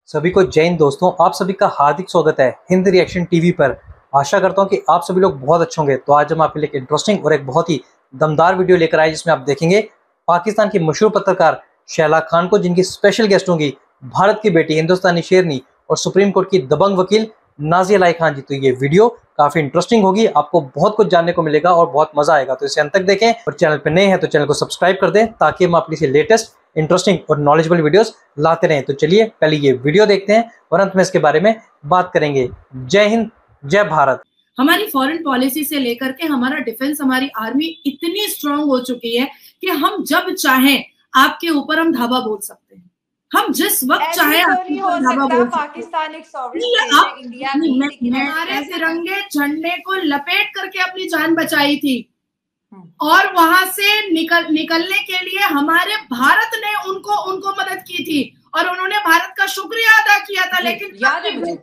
सभी को जय हिंद दोस्तों, आप सभी का हार्दिक स्वागत है हिंद रिएक्शन टीवी पर। आशा करता हूं कि आप सभी लोग बहुत अच्छे होंगे। तो आज हम आपके लिए एक इंटरेस्टिंग और एक बहुत ही दमदार वीडियो लेकर आए, जिसमें आप देखेंगे पाकिस्तान की मशहूर पत्रकार शैला खान को, जिनकी स्पेशल गेस्ट होंगी भारत की बेटी, हिंदुस्तानी शेरनी और सुप्रीम कोर्ट की दबंग वकील नाज़िया इलाही खान जी। तो ये वीडियो काफी इंटरेस्टिंग होगी, आपको बहुत कुछ जानने को मिलेगा और बहुत मजा आएगा। तो इसे अंत तक देखें और चैनल पर नए हैं तो चैनल को सब्सक्राइब कर दें, ताकि हम आपके लिए लेटेस्ट इंटरेस्टिंग और नॉलेजेबल वीडियोस लाते रहें। तो चलिए पहले ये वीडियो देखते हैं और अंत में इसके बारे में बात करेंगे। जय हिंद, जय भारत। हमारी फॉरेन पॉलिसी से लेकर के हमारा डिफेंस, हमारी आर्मी इतनी स्ट्रांग हो चुकी है कि हम जब चाहें आपके ऊपर हम धावा बोल सकते हैं। हम जिस वक्त चाहे पाकिस्तान एक सॉवरेन स्टेट है, इंडिया भी हमारे तिरंगे झंडे को लपेट करके अपनी जान बचाई थी और वहां से निकलने के लिए हमारे भारत ने उनको मदद की थी और उन्होंने भारत का शुक्रिया अदा किया था। लेकिन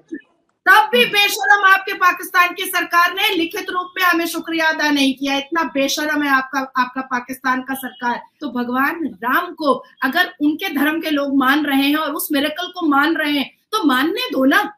तब भी बेशरम आपके पाकिस्तान की सरकार ने लिखित रूप में हमें शुक्रिया अदा नहीं किया। इतना बेशरम है आपका पाकिस्तान का सरकार। तो भगवान राम को अगर उनके धर्म के लोग मान रहे हैं और उस मिरेकल को मान रहे हैं तो मानने दो ना।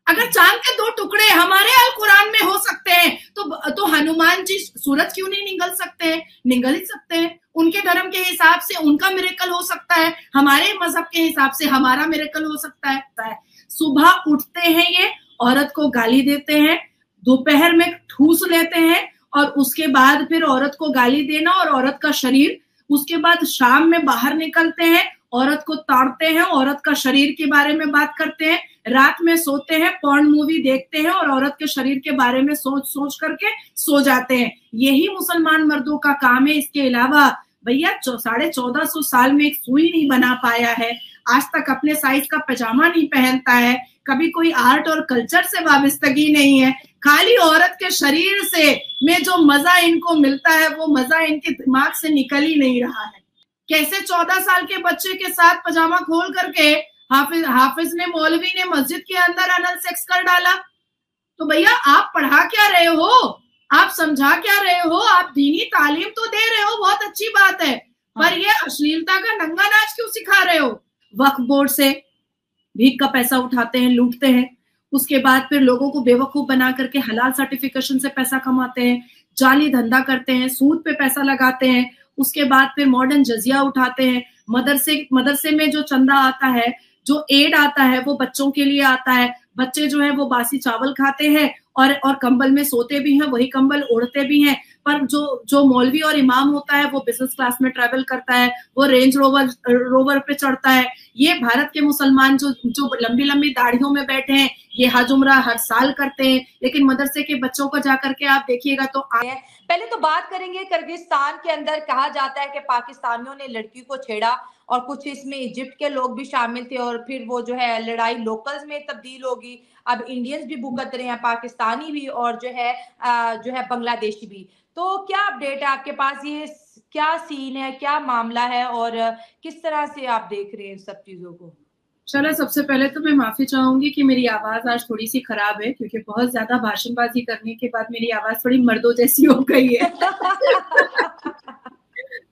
अगर चांद के दो टुकड़े हमारे अल कुरान में हो सकते हैं तो हनुमान जी सूरज क्यों नहीं निगल सकते हैं? निगल ही सकते हैं। उनके धर्म के हिसाब से उनका मिरेकल हो सकता है, हमारे मजहब के हिसाब से हमारा मिरेकल हो सकता है। सुबह उठते हैं, ये औरत को गाली देते हैं, दोपहर में ठूस लेते हैं और उसके बाद फिर औरत को गाली देना और औरत का शरीर, उसके बाद शाम में बाहर निकलते हैं, औरत को ताड़ते हैं, औरत का शरीर के बारे में बात करते हैं, रात में सोते हैं, पॉर्न मूवी देखते हैं और औरत के शरीर के बारे में सोच करके सो जाते हैं। यही मुसलमान मर्दों का काम है। इसके अलावा भैया 1450 साल में एक सुई नहीं बना पाया है, आज तक अपने साइज का पैजामा नहीं पहनता है, कभी कोई आर्ट और कल्चर से वाबस्तगी नहीं है। खाली औरत के शरीर से में जो मजा इनको मिलता है वो मजा इनके दिमाग से निकल ही नहीं रहा है। कैसे 14 साल के बच्चे के साथ पजामा खोल करके हाफिज ने, मौलवी ने मस्जिद के अंदर अनल सेक्स कर डाला। तो भैया आप पढ़ा क्या रहे हो? आप समझा क्या रहे हो? आप दीनी तालीम तो दे रहे हो, बहुत अच्छी बात है, पर ये अश्लीलता का नंगा नाच क्यों सिखा रहे हो? वक्फ बोर्ड से भीख का पैसा उठाते हैं, लूटते हैं, उसके बाद फिर लोगों को बेवकूफ बना करके हलाल सर्टिफिकेशन से पैसा कमाते हैं, जाली धंधा करते हैं, सूद पे पैसा लगाते हैं, उसके बाद फिर मॉडर्न जजिया उठाते हैं। मदरसे में जो चंदा आता है, जो एड आता है, वो बच्चों के लिए आता है। बच्चे जो है वो बासी चावल खाते हैं और कंबल में सोते भी हैं, वही कंबल ओढ़ते भी हैं। पर जो मौलवी और इमाम होता है वो बिजनेस क्लास में ट्रैवल करता है, वो रेंज रोवर पे चढ़ता है। ये भारत के मुसलमान जो लंबी लंबी दाढ़ियों में बैठे हैं, ये हज उम्रा हर साल करते हैं, लेकिन मदरसे के बच्चों को जाकर के आप देखिएगा तो पहले तो बात करेंगे किर्गिस्तान के अंदर कहा जाता है कि पाकिस्तानियों ने लड़की को छेड़ा और कुछ इसमें इजिप्ट के लोग भी शामिल थे और फिर वो जो है लड़ाई लोकल्स में तब्दील होगी। अब इंडियंस भी भुगत रहे हैं, पाकिस्तानी भी और जो है बांग्लादेशी भी। तो क्या अपडेट है आपके पास? ये क्या सीन है, क्या मामला है और किस तरह से आप देख रहे हैं सब चीजों को? चलो, सबसे पहले तो मैं माफी चाहूंगी कि मेरी आवाज आज थोड़ी सी खराब है, क्योंकि बहुत ज्यादा भाषणबाजी करने के बाद मेरी आवाज थोड़ी मर्दों जैसी हो गई है।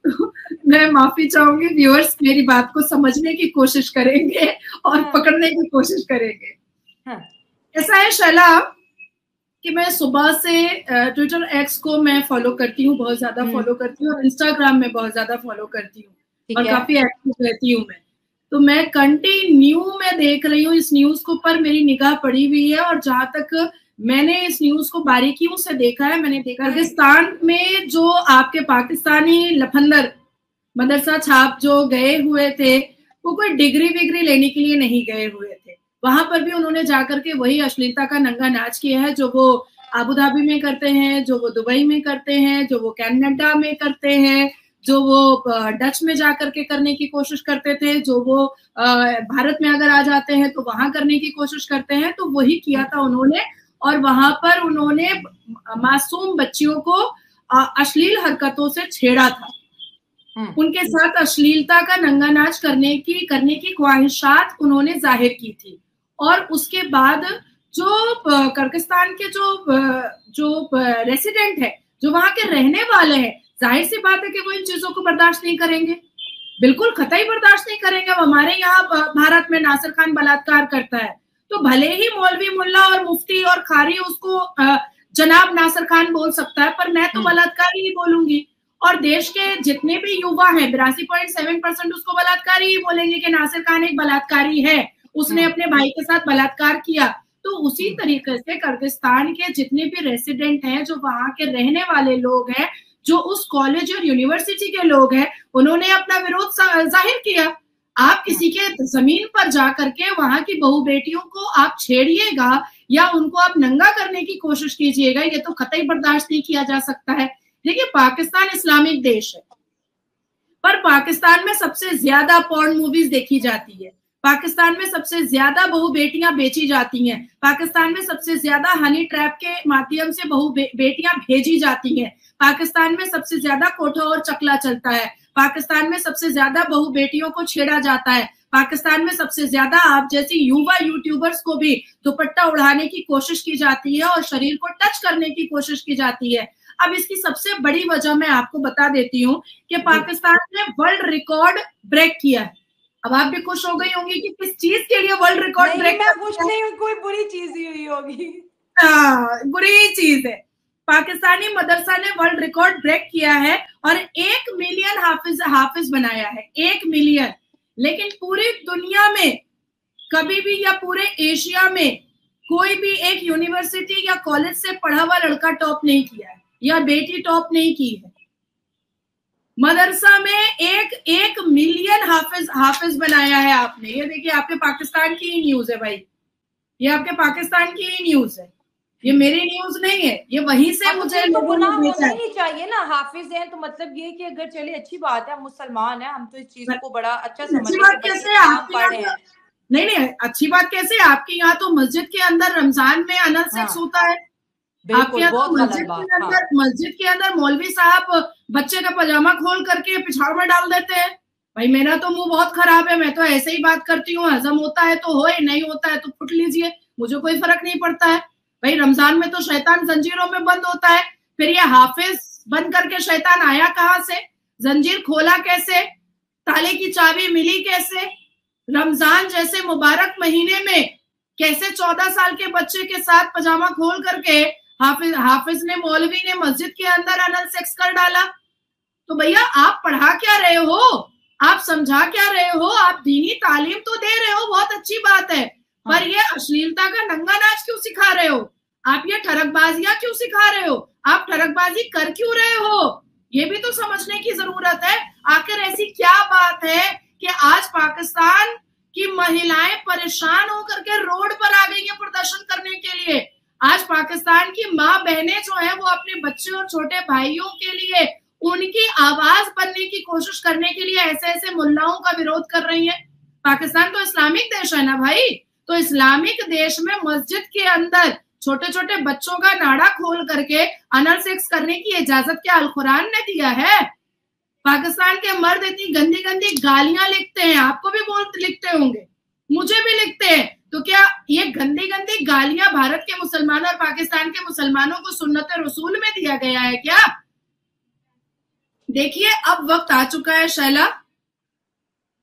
तो मैं माफी चाहूंगी। व्यूअर्स मेरी बात को समझने की कोशिश करेंगे और पकड़ने की कोशिश करेंगे। ऐसा है शैला कि मैं सुबह से ट्विटर एक्स को मैं फॉलो करती हूँ, बहुत ज्यादा फॉलो करती हूँ, और इंस्टाग्राम में बहुत ज्यादा फॉलो करती हूँ और काफी एक्टिव रहती हूँ मैं। तो मैं कंटिन्यू में देख रही हूँ इस न्यूज को, पर मेरी निगाह पड़ी हुई है और जहां तक मैंने इस न्यूज को बारीकियों से देखा है, मैंने देखा किर्गिस्तान में जो आपके पाकिस्तानी लफंदर मदरसा छाप जो गए हुए थे, वो कोई डिग्री विग्री लेने के लिए नहीं गए हुए थे। वहां पर भी उन्होंने जाकर के वही अश्लीलता का नंगा नाच किया है, जो वो आबू धाबी में करते हैं, जो वो दुबई में करते हैं, जो वो कनाडा में करते हैं, जो वो डच में जाकर के करने की कोशिश करते थे, जो वो भारत में अगर आ जाते हैं तो वहां करने की कोशिश करते हैं। तो वही किया था उन्होंने और वहां पर उन्होंने मासूम बच्चियों को अश्लील हरकतों से छेड़ा था, उनके साथ अश्लीलता का नंगा नाच करने की ख्वाहिशात उन्होंने जाहिर की थी। और उसके बाद जो किर्गिस्तान के जो रेसिडेंट है, जो वहां के रहने वाले हैं, जाहिर सी बात है कि वो इन चीजों को बर्दाश्त नहीं करेंगे। बिल्कुल कतई बर्दाश्त नहीं करेंगे। हमारे यहाँ भारत में नासिर खान बलात्कार करता है तो भले ही मौलवी मुल्ला और मुफ्ती और खारी उसको जनाब नासिर खान बोल सकता है, पर मैं तो बलात्कारी ही बोलूंगी। और देश के जितने भी युवा हैं 82.7% उसको बलात्कारी ही बोलेंगे कि नासिर खान एक बलात्कारी है, उसने अपने भाई के साथ बलात्कार किया। तो उसी तरीके से किर्गिस्तान के जितने भी रेसिडेंट हैं, जो वहां के रहने वाले लोग हैं, जो उस कॉलेज और यूनिवर्सिटी के लोग हैं, उन्होंने अपना विरोध जाहिर किया। आप किसी के जमीन पर जाकर के वहां की बहू बेटियों को आप छेड़िएगा या उनको आप नंगा करने की कोशिश कीजिएगा, ये तो कतई बर्दाश्त नहीं किया जा सकता है। देखिए, पाकिस्तान इस्लामिक देश है, पर पाकिस्तान में सबसे ज्यादा पॉर्न मूवीज देखी जाती है, पाकिस्तान में सबसे ज्यादा बहू बेटियां बेची जाती हैं, पाकिस्तान में सबसे ज्यादा हनी ट्रैप के माध्यम से बहू बेटियां भेजी जाती हैं, पाकिस्तान में सबसे ज्यादा कोठा और चकला चलता है, पाकिस्तान में सबसे ज्यादा बहू बेटियों को छेड़ा जाता है, पाकिस्तान में सबसे ज्यादा आप जैसी युवा यूट्यूबर्स को भी दुपट्टा उड़ाने की कोशिश की जाती है और शरीर को टच करने की कोशिश की जाती है। अब इसकी सबसे बड़ी वजह मैं आपको बता देती हूँ कि पाकिस्तान ने वर्ल्ड रिकॉर्ड ब्रेक किया है। अब आप भी खुश हो गई होंगी कि किस चीज के लिए वर्ल्ड रिकॉर्ड ब्रेक। मैं खुश नहीं हूँ, कोई बुरी चीज ही हुई होगी। बुरी चीज है। पाकिस्तानी मदरसा ने वर्ल्ड रिकॉर्ड ब्रेक किया है और 1 मिलियन हाफिज बनाया है, 1 मिलियन। लेकिन पूरी दुनिया में कभी भी या पूरे एशिया में कोई भी एक यूनिवर्सिटी या कॉलेज से पढ़ा हुआ लड़का टॉप नहीं किया है या बेटी टॉप नहीं की है। मदरसा में 1 मिलियन हाफिज बनाया है आपने। ये देखिए, आपके पाकिस्तान की ही न्यूज है भाई, ये आपके पाकिस्तान की ही न्यूज है, ये मेरी न्यूज नहीं है, ये वहीं से मुझे लोगों ने भेजा है। नहीं चाहिए ना, हाफिज हैं तो मतलब ये कि अगर चलिए अच्छी बात है, हम मुसलमान हैं, हम तो इस चीज को बड़ा अच्छा समझते हैं। नहीं, अच्छी बात कैसे? आपके यहाँ तो मस्जिद के अंदर रमजान में अनल सेक्स होता है, आपके यहाँ तो मस्जिद के अंदर मौलवी साहब बच्चे का पजामा खोल करके पिछाड़ में डाल देते हैं। भाई मेरा तो मुंह बहुत खराब है, मैं तो ऐसे ही बात करती हूँ, हजम होता है तो होए, नहीं होता है तो फुट लीजिए, मुझे कोई फर्क नहीं पड़ता है। भाई रमजान में तो शैतान जंजीरों में बंद होता है, फिर ये हाफिज बंद करके शैतान आया कहाँ से? जंजीर खोला कैसे? ताले की चाबी मिली कैसे? रमजान जैसे मुबारक महीने में कैसे 14 साल के बच्चे के साथ पजामा खोल करके हाफिज ने, मौलवी ने मस्जिद के अंदर अनल सेक्स कर डाला? तो भैया आप पढ़ा क्या रहे हो, आप समझा क्या रहे हो? आप दीनी तालीम तो दे रहे हो, बहुत अच्छी बात है, पर ये अश्लीलता का नंगा नाच क्यों सिखा रहे हो? आप ये ठरकबाजियां क्यों सिखा रहे हो? आप ठरकबाजी कर क्यों रहे हो? ये भी तो समझने की जरूरत है। आखिर ऐसी क्या बात है कि आज पाकिस्तान की महिलाएं परेशान होकर के रोड पर आ गई हैं प्रदर्शन करने के लिए? आज पाकिस्तान की माँ बहनें जो है वो अपने बच्चे और छोटे भाइयों के लिए उनकी आवाज बनने की कोशिश करने के लिए ऐसे ऐसे मुल्लाओं का विरोध कर रही है। पाकिस्तान तो इस्लामिक देश है ना भाई, तो इस्लामिक देश में मस्जिद के अंदर छोटे छोटे बच्चों का नाड़ा खोल करके अनल सेक्स करने की इजाजत क्या अल कुरान ने दिया है? पाकिस्तान के मर्द इतनी गंदी गंदी गालियां लिखते हैं, आपको भी लिखते होंगे, मुझे भी लिखते हैं, तो क्या ये गंदी गंदी गालियां भारत के मुसलमानों और पाकिस्तान के मुसलमानों को सुन्नत रसूल में दिया गया है क्या? देखिए, अब वक्त आ चुका है शैला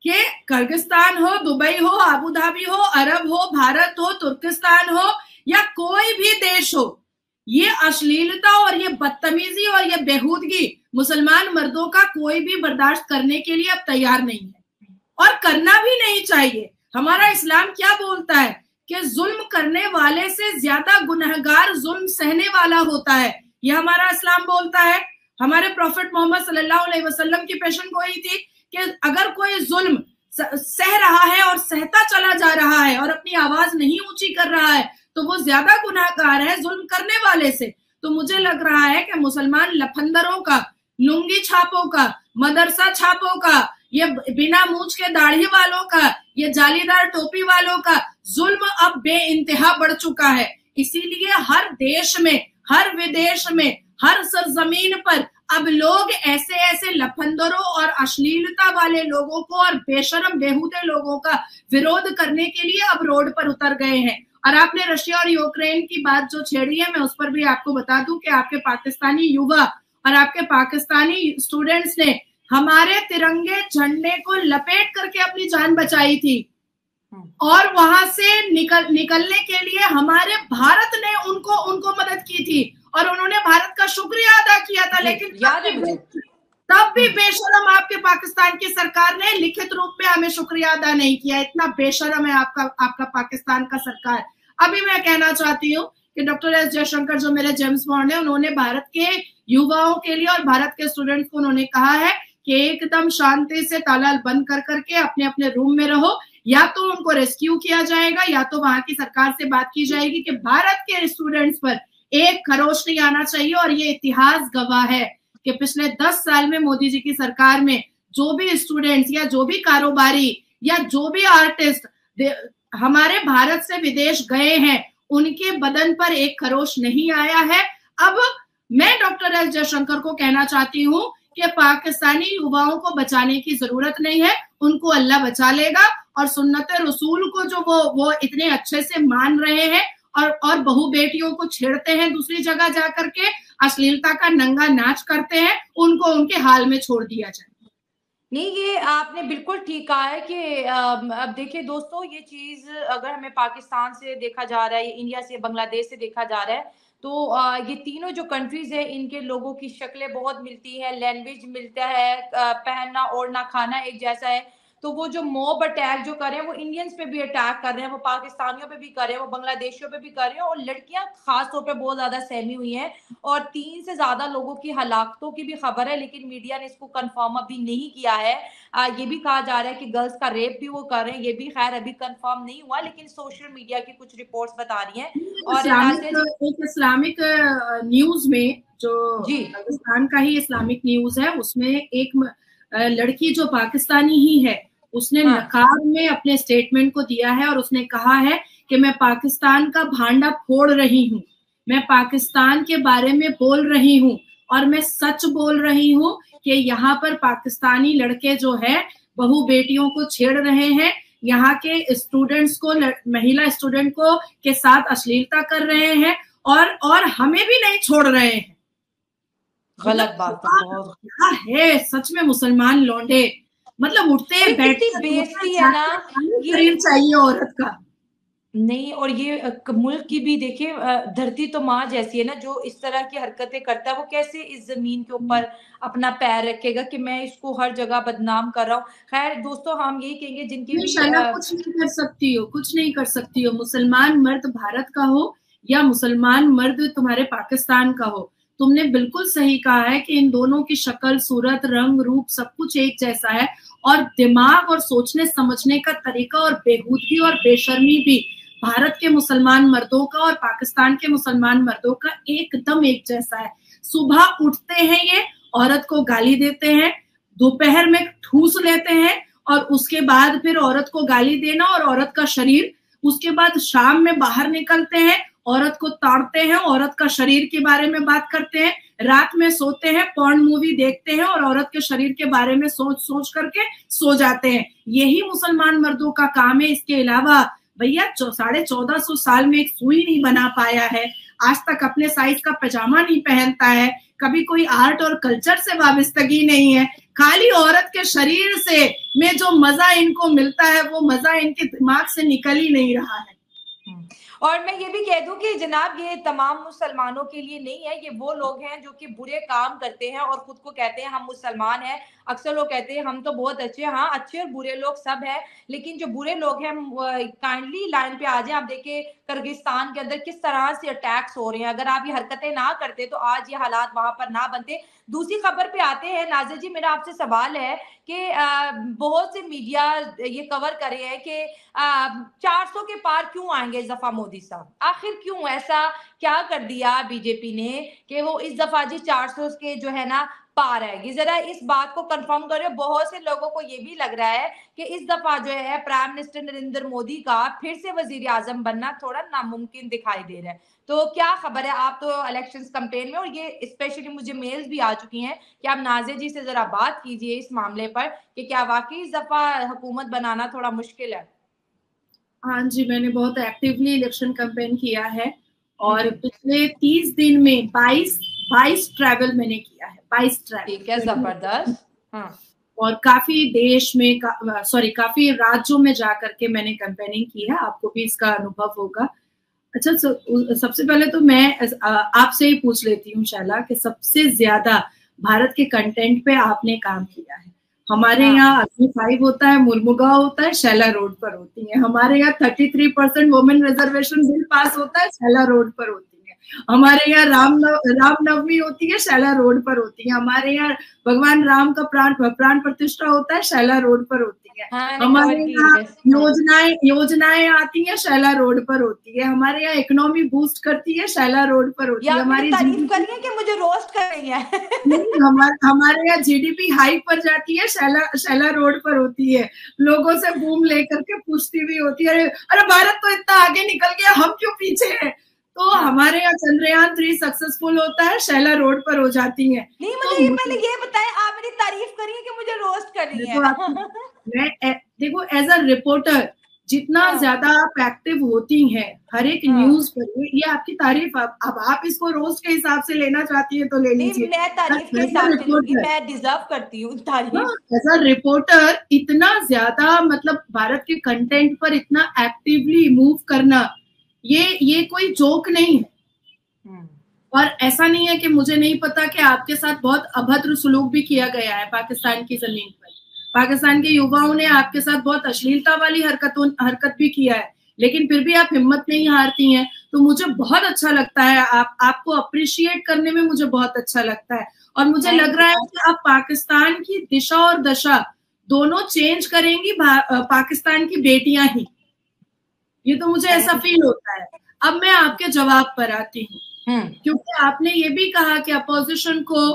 कि किर्गिस्तान हो, दुबई हो, अबू धाबी हो, अरब हो, भारत हो, तुर्किस्तान हो या कोई भी देश हो, ये अश्लीलता और ये बदतमीजी और ये बेहूदगी मुसलमान मर्दों का कोई भी बर्दाश्त करने के लिए अब तैयार नहीं है और करना भी नहीं चाहिए। हमारा इस्लाम क्या बोलता है कि जुल्म करने वाले से ज्यादा गुनहगार जुल्म सहने वाला होता है, ये हमारा इस्लाम बोलता है। हमारे प्रॉफिट मोहम्मद सल्लल्लाहु अलैहि वसल्लम की पेशन गोई थी कि अगर कोई जुल्म सह रहा है और सहता चला जा रहा है और अपनी आवाज नहीं ऊंची कर रहा है तो वो ज्यादा गुनाहगार है जुल्म करने वाले से। तो मुझे लग रहा है कि मुसलमान लफंदरों का, लुंगी छापों का, मदरसा छापों का, ये बिना मूंछ के दाढ़ी वालों का, ये जालीदार टोपी वालों का जुल्म अब बेइंतहा बढ़ चुका है। इसीलिए हर देश में, हर विदेश में, हर सरजमीन पर अब लोग ऐसे ऐसे लफंदरों और अश्लीलता वाले लोगों को और बेशरम बेहूदे लोगों का विरोध करने के लिए अब रोड पर उतर गए हैं। और आपने रशिया और यूक्रेन की बात जो छेड़ी है, मैं उस पर भी आपको बता दूं कि आपके पाकिस्तानी युवा और आपके पाकिस्तानी स्टूडेंट्स ने हमारे तिरंगे झंडे को लपेट करके अपनी जान बचाई थी और वहां से निकलने के लिए हमारे भारत ने उनको मदद की थी और उन्होंने भारत का शुक्रिया अदा किया था। लेकिन तब भी बेशरम आपके पाकिस्तान की सरकार ने लिखित रूप में हमें शुक्रिया अदा नहीं किया। इतना बेशरम है आपका पाकिस्तान का सरकार। अभी मैं कहना चाहती हूँ कि डॉक्टर एस जयशंकर जो मेरे जेम्स बॉन्ड है, उन्होंने भारत के युवाओं के लिए और भारत के स्टूडेंट्स को उन्होंने कहा है कि एकदम शांति से ताला बंद कर करके अपने अपने रूम में रहो, या तो उनको रेस्क्यू किया जाएगा या तो वहां की सरकार से बात की जाएगी कि भारत के स्टूडेंट्स पर एक खरोच नहीं आना चाहिए। और ये इतिहास गवाह है कि पिछले 10 साल में मोदी जी की सरकार में जो भी स्टूडेंट्स या जो भी कारोबारी या जो भी आर्टिस्ट हमारे भारत से विदेश गए हैं, उनके बदन पर एक खरोच नहीं आया है। अब मैं डॉक्टर एस जयशंकर को कहना चाहती हूँ कि पाकिस्तानी युवाओं को बचाने की जरूरत नहीं है, उनको अल्लाह बचा लेगा। और सुन्नत रसूल को जो वो इतने अच्छे से मान रहे हैं और बहू बेटियों को छेड़ते हैं, दूसरी जगह जाकर के अश्लीलता का नंगा नाच करते हैं, उनको उनके हाल में छोड़ दिया जाए। नहीं, ये आपने बिल्कुल ठीक कहा है कि अब देखिए दोस्तों, ये चीज अगर हमें पाकिस्तान से देखा जा रहा है, इंडिया से, बांग्लादेश से देखा जा रहा है, तो ये तीनों जो कंट्रीज है, इनके लोगों की शक्लें बहुत मिलती है, लैंग्वेज मिलता है, पहनना ओढ़ना खाना एक जैसा है। तो वो जो मॉब अटैक जो कर रहे हैं, वो इंडियंस पे भी अटैक कर रहे हैं, वो पाकिस्तानियों पे भी कर रहे हैं, वो बांग्लादेशियों पे भी कर रहे हैं, और लड़कियां खास तौर पे बहुत ज्यादा सहमी हुई हैं। और 3 से ज्यादा लोगों की हलाकतों की भी खबर है, लेकिन मीडिया ने इसको कंफर्म अभी नहीं किया है। ये भी कहा जा रहा है कि गर्ल्स का रेप भी वो कर रहे हैं, ये भी खैर अभी कंफर्म नहीं हुआ, लेकिन सोशल मीडिया की कुछ रिपोर्ट्स बता रही हैं। और एक इस्लामिक न्यूज में, जो पाकिस्तान का ही इस्लामिक न्यूज है, उसमें एक लड़की जो पाकिस्तानी ही है, उसने नकाब में अपने स्टेटमेंट को दिया है और उसने कहा है कि मैं पाकिस्तान का भांडा फोड़ रही हूँ, मैं पाकिस्तान के बारे में बोल रही हूँ और मैं सच बोल रही हूँ कि यहाँ पर पाकिस्तानी लड़के जो है बहू बेटियों को छेड़ रहे हैं, यहाँ के स्टूडेंट्स को, महिला स्टूडेंट को के साथ अश्लीलता कर रहे हैं और हमें भी नहीं छोड़ रहे हैं। गलत बात है सच में। मुसलमान लौंडे मतलब उठते बैठते बेइज्जती है ना, ये चाहिए औरत का नहीं। और ये मुल्क की भी देखिए, धरती तो माँ जैसी है ना, जो इस तरह की हरकतें करता है, वो कैसे इस जमीन के ऊपर अपना पैर रखेगा कि मैं इसको हर जगह बदनाम कर रहा हूँ। खैर दोस्तों, हम यही कहेंगे जिनकी भी कुछ नहीं कर सकती हो, कुछ नहीं कर सकती हो। मुसलमान मर्द भारत का हो या मुसलमान मर्द तुम्हारे पाकिस्तान का हो, तुमने बिल्कुल सही कहा है कि इन दोनों की शक्ल, सूरत, रंग, रूप सब कुछ एक जैसा है, और दिमाग और सोचने समझने का तरीका और बेहूदगी और बेशर्मी भी भारत के मुसलमान मर्दों का और पाकिस्तान के मुसलमान मर्दों का एकदम एक जैसा है। सुबह उठते हैं, ये औरत को गाली देते हैं, दोपहर में ठूस लेते हैं और उसके बाद फिर औरत को गाली देना और औरत का शरीर, उसके बाद शाम में बाहर निकलते हैं, औरत को ताड़ते हैं, औरत का शरीर के बारे में बात करते हैं, रात में सोते हैं, पॉर्न मूवी देखते हैं और औरत के शरीर के बारे में सोच सोच करके सो जाते हैं। यही मुसलमान मर्दों का काम है। इसके अलावा भैया 1450 साल में एक सुई नहीं बना पाया है, आज तक अपने साइज का पैजामा नहीं पहनता है, कभी कोई आर्ट और कल्चर से वाबस्तगी नहीं है। खाली औरत के शरीर से में जो मजा इनको मिलता है, वो मजा इनके दिमाग से निकल ही नहीं रहा है। और मैं ये भी कह दूं कि जनाब, ये तमाम मुसलमानों के लिए नहीं है, ये वो लोग हैं जो कि बुरे काम करते हैं और खुद को कहते हैं हम मुसलमान हैं। अक्सर लोग कहते हैं हम तो बहुत अच्छे हैं। हाँ, अच्छे और बुरे लोग सब हैं, लेकिन जो बुरे लोग हैं काइंडली लाइन पे आ जाए। आप देखिए किर्गिस्तान के अंदर किस तरह से अटैक्स हो रहे हैं। अगर आप ये हरकतें ना करते तो आज ये हालात वहां पर ना बनते। दूसरी खबर पे आते हैं। नाज़िर जी, मेरा आपसे सवाल है कि बहुत से मीडिया ये कवर कर रहे हैं कि 400 के पार क्यों आएंगे इस दफा मोदी साहब। आखिर क्यों, ऐसा क्या कर दिया बीजेपी ने कि वो इस दफा जी 400 के जो है ना पार आएगी। जरा इस बात को कंफर्म करें। बहुत से लोगों को ये भी लग रहा है कि इस दफा जो है प्राइम मिनिस्टर नरेंद्र मोदी का फिर से वजीर आजम बनना थोड़ा नामुमकिन दिखाई दे रहा है। तो क्या खबर है? आप तो इलेक्शंस कैंपेन में, और ये स्पेशली मुझे मेल्स भी आ चुकी हैं कि आप नाज़िर जी से जरा बात कीजिए इस मामले पर कि क्या वाकई इस दफा हुकूमत बनाना थोड़ा मुश्किल है। हाँ जी, मैंने बहुत एक्टिवली इलेक्शन कैंपेन किया है और पिछले 30 दिन में 22 ट्रैवल मैंने किया है। 22 ट्रैवल। ठीक है, जबरदस्त। और काफी देश में काफी राज्यों में जाकर के मैंने कैंपेनिंग की है, आपको भी इसका अनुभव होगा। अच्छा, सबसे पहले तो मैं आपसे ही पूछ लेती हूँ शैला कि सबसे ज्यादा भारत के कंटेंट पे आपने काम किया है। हमारे यहाँ अग्नि 5 होता है, मुर्मुगांव होता है, शैला रोड पर होती है। हमारे यहाँ 33% वुमेन रिजर्वेशन बिल पास होता है, शैला रोड पर होती है। हमारे यहाँ रामनवमी होती है, शैला रोड पर होती है। हमारे यहाँ भगवान राम का प्राण प्रतिष्ठा होता है, शैला रोड पर होती है। हमारे यहाँ योजनाएं आती है, शैला रोड पर होती है। हमारे यहाँ इकोनॉमी बूस्ट करती है, शैला रोड पर होती है। हमारी तारीफ कर रही है कि मुझे रोस्ट कर रही है? नहीं, हमारे यहाँ जीडीपी हाई पर जाती है, शैला रोड पर होती है। लोगों से बूम लेकर के पूछती भी होती है, अरे भारत तो इतना आगे निकल गया, हम क्यों पीछे हैं? तो हमारे यहाँ चंद्रयान 3 सक्सेसफुल होता है, शैला रोड पर हो जाती है। नहीं, मुझे पहले ये बताएं, आप मेरी तारीफ करिए कि मुझे रोस्ट कर रही है? मैं देखो, एज अ रिपोर्टर जितना ज्यादा आप एक्टिव होती हैं हर एक न्यूज पर, ये आपकी तारीफ। अब आप इसको रोस्ट के हिसाब से लेना चाहती है तो ले लीजिए। मैं तारीफ के हिसाब से लूंगी, मैं डिजर्व करती हूँ तारीफ। एज अ रिपोर्टर इतना ज्यादा, मतलब भारत के कंटेंट पर इतना एक्टिवली मूव करना, ये कोई जोक नहीं है। और ऐसा नहीं है कि मुझे नहीं पता कि आपके साथ बहुत अभद्र सुलूक भी किया गया है पाकिस्तान की जमीन पर। पाकिस्तान के युवाओं ने आपके साथ बहुत अश्लीलता वाली हरकत भी किया है, लेकिन फिर भी आप हिम्मत नहीं हारती हैं। तो मुझे बहुत अच्छा लगता है, आपको अप्रिशिएट करने में मुझे बहुत अच्छा लगता है। और मुझे लग रहा है कि अब पाकिस्तान की दिशा और दशा दोनों चेंज करेंगी पाकिस्तान की बेटियां ही। ये तो मुझे ऐसा फील होता है। अब मैं आपके जवाब पर आती हूँ, क्योंकि आपने ये भी कहा कि अपोजिशन को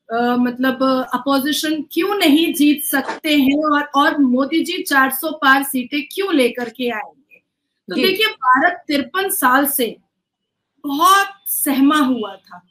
मतलब अपोजिशन क्यों नहीं जीत सकते हैं और मोदी जी 400 पार सीटें क्यों लेकर के आएंगे। तो देखिए, भारत 53 साल से बहुत सहमा हुआ था।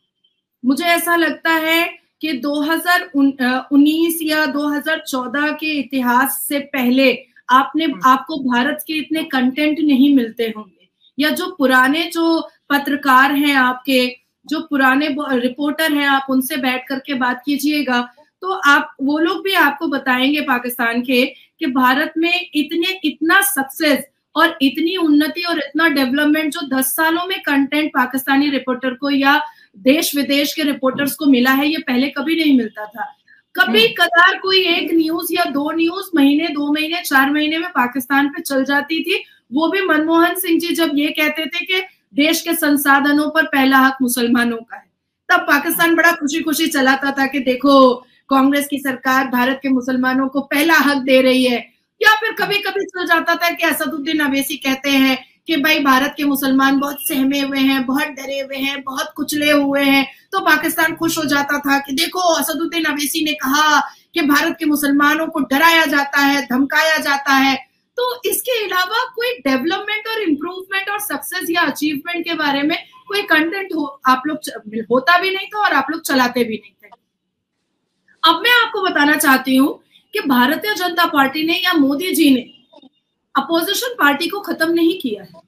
मुझे ऐसा लगता है कि 2019 या 2014 के इतिहास से पहले आपको भारत के इतने कंटेंट नहीं मिलते होंगे, या जो पुराने जो पत्रकार हैं, आपके जो पुराने रिपोर्टर हैं, आप उनसे बैठ करके बात कीजिएगा तो वो लोग भी आपको बताएंगे पाकिस्तान के कि भारत में इतना सक्सेस और इतनी उन्नति और इतना डेवलपमेंट जो 10 सालों में कंटेंट पाकिस्तानी रिपोर्टर को या देश विदेश के रिपोर्टर्स को मिला है, ये पहले कभी नहीं मिलता था। कभी कदार कोई एक न्यूज या 2 न्यूज महीने, 2 महीने, 4 महीने में पाकिस्तान पे चल जाती थी। वो भी मनमोहन सिंह जी जब ये कहते थे कि देश के संसाधनों पर पहला हक मुसलमानों का है, तब पाकिस्तान बड़ा खुशी खुशी चलाता था कि देखो कांग्रेस की सरकार भारत के मुसलमानों को पहला हक दे रही है। या फिर कभी कभी चल जाता था कि असदुद्दीन अवैसी कहते हैं कि भाई भारत के मुसलमान बहुत सहमे हुए हैं, बहुत डरे हुए हैं, बहुत कुचले हुए हैं, तो पाकिस्तान खुश हो जाता था कि देखो असदुद्दीन अवैसी ने कहा कि भारत के मुसलमानों को डराया जाता है, धमकाया जाता है। तो इसके अलावा कोई डेवलपमेंट और इम्प्रूवमेंट और सक्सेस या अचीवमेंट के बारे में कोई कंटेंट आप लोग होता भी नहीं था और आप लोग चलाते भी नहीं थे। अब मैं आपको बताना चाहती हूँ कि भारतीय जनता पार्टी ने या मोदी जी ने अपोजिशन पार्टी को खत्म नहीं किया है।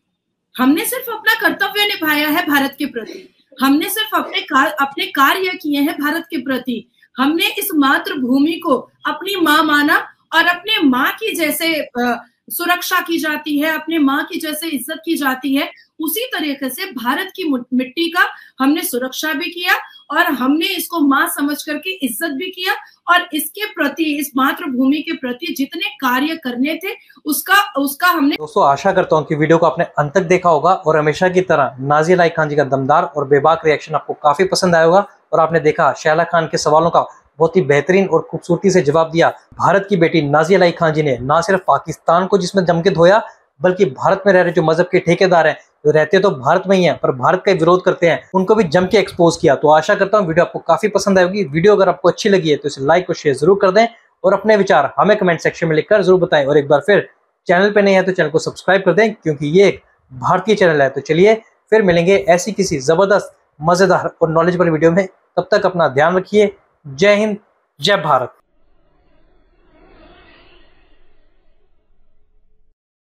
हमने सिर्फ अपना कर्तव्य निभाया है भारत के प्रति। हमने सिर्फ अपने कार्य किए हैं भारत के प्रति। हमने इस मातृभूमि को अपनी माँ माना और अपने माँ की जैसे सुरक्षा की जाती है, अपने माँ की जैसे इज्जत की जाती है, उसी तरीके से भारत की मिट्टी का हमने सुरक्षा भी किया और हमने इसको माँ समझ करके इज्जत भी किया। और इसके प्रति, इस मातृभूमि के प्रति जितने कार्य करने थे उसका हमने। दोस्तों, आशा करता हूँ कि वीडियो को आपने अंत तक देखा होगा और हमेशा की तरह नाज़िया इलाही खान जी का दमदार और बेबाक रिएक्शन आपको काफी पसंद आया होगा। और आपने देखा शैला खान के सवालों का बहुत ही बेहतरीन और खूबसूरती से जवाब दिया। भारत की बेटी नाज़िया इलाही खान जी ने ना सिर्फ पाकिस्तान को जिसमें जम के धोया, बल्कि भारत में रह रहे जो मजहब के ठेकेदार हैं, जो रहते तो भारत में ही हैं पर भारत का विरोध करते हैं, उनको भी जम के एक्सपोज किया। तो आशा करता हूँ वीडियो आपको काफी पसंद आएगी। वीडियो अगर आपको अच्छी लगी है तो इसे लाइक और शेयर जरूर कर दें और अपने विचार हमें कमेंट सेक्शन में लिखकर जरूर बताएं। और एक बार फिर चैनल पे नहीं है तो चैनल को सब्सक्राइब कर दें, क्योंकि ये एक भारतीय चैनल है। तो चलिए फिर मिलेंगे ऐसी किसी जबरदस्त, मजेदार और नॉलेजेबल वीडियो में। तब तक अपना ध्यान रखिए। जय हिंद, जय भारत।